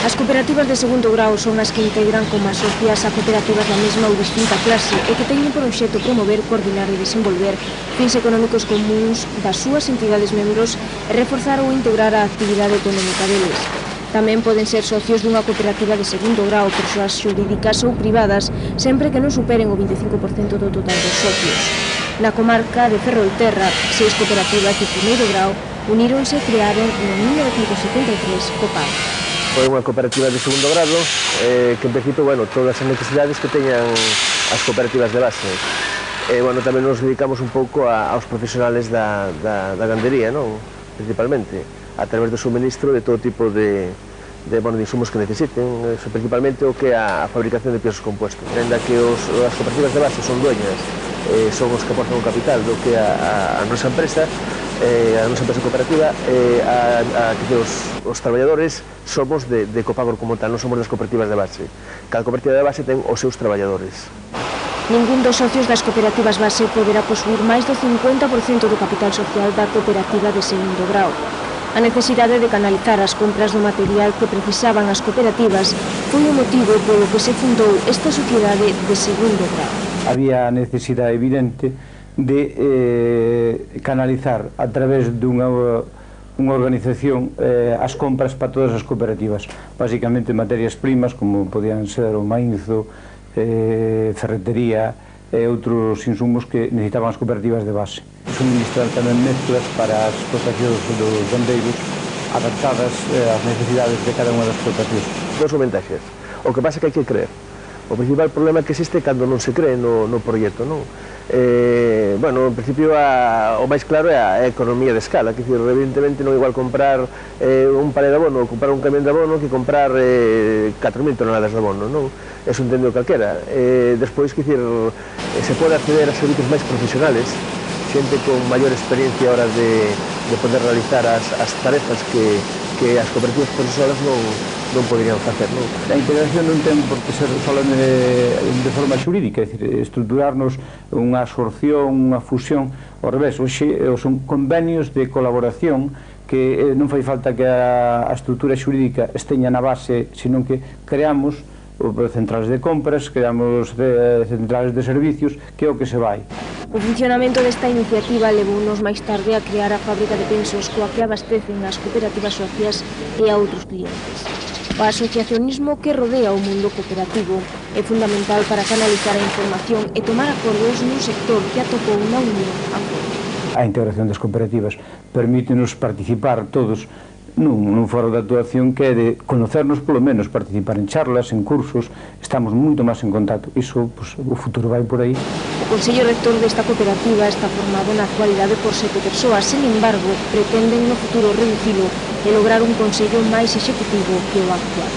As cooperativas de segundo grao son as que integran como socias a cooperativas da mesma ou distinta clase e que teñen por obxecto promover, coordinar e desenvolver fins económicos comuns das súas entidades membros e reforzar ou integrar a actividade económica deles. Tamén poden ser socios dunha cooperativa de segundo grao, persoas xurídicas ou privadas, sempre que non superen o 25% do total dos socios. Na comarca de Ferrolterra, 6 cooperativas de primeiro grao uníronse e crearon en 1973 COPAG. Foi unha cooperativa de segundo grado que en principio, todas as necesidades que teñan as cooperativas de base. Tamén nos dedicamos un pouco aos profesionales da gandería, principalmente, a través do suministro de todo tipo de insumos que necesiten, principalmente o que é a fabricación de piensos compuestos. Ainda que as cooperativas de base son dueñas, son os que aportan o capital do que a nosa empresa, cooperativa, os traballadores somos de Copagor como tal, non somos das cooperativas de base. Cada cooperativa de base ten os seus traballadores. Ningún dos socios das cooperativas base poderá posuir máis do 50% do capital social da cooperativa de segundo grao. A necesidade de canalizar as compras do material que precisaban as cooperativas foi o motivo polo que se fundou esta sociedade de segundo grao. Había a necesidade evidente de canalizar a través dunha organización as compras para todas as cooperativas, basicamente materias primas como podían ser o maízo, ferretería e outros insumos que necesitaban as cooperativas de base. Suministrar tamén mezclas para as explotacións dos gandeiros adaptadas ás necesidades de cada unha das explotacións. Dos ventaxas. O que pasa é que hai que creer. O principal problema que existe é cando non se cree no proxecto, non? En principio o máis claro é a economía de escala, que evidentemente non é igual comprar un palé de abono ou comprar un camión de abono que comprar 4.000 toneladas de abono, non? Eso entendo calquera. Despois, se pode acceder a servicios máis profesionales, xente con maior experiencia a hora de poder realizar as tarefas que as cooperativas por si solas non poderían facer. A integración non ten por que ser solamente de forma xurídica, é dicir, estruturarnos unha absorción, unha fusión, ao revés, hoxe son convenios de colaboración que non fai falta que a estrutura xurídica esteña na base, senón que creamos centrales de compras, creamos centrales de servicios, que é o que se vai. O funcionamento desta iniciativa levounos máis tarde a crear a fábrica de pensos coa que abastecen as cooperativas socias e a outros clientes. O asociacionismo que rodea o mundo cooperativo é fundamental para canalizar a información e tomar acordos nun sector que atopou na unión a fondo. A integración das cooperativas permítenos participar todos nun foro de actuación que é de conocernos, polo menos, participar en charlas, en cursos, estamos moito máis en contacto. Iso, o futuro vai por aí. O Consello Rector desta cooperativa está formado na actualidade por 7 persoas, sen embargo, pretenden no futuro reducilo e lograr un consello máis executivo que o actual.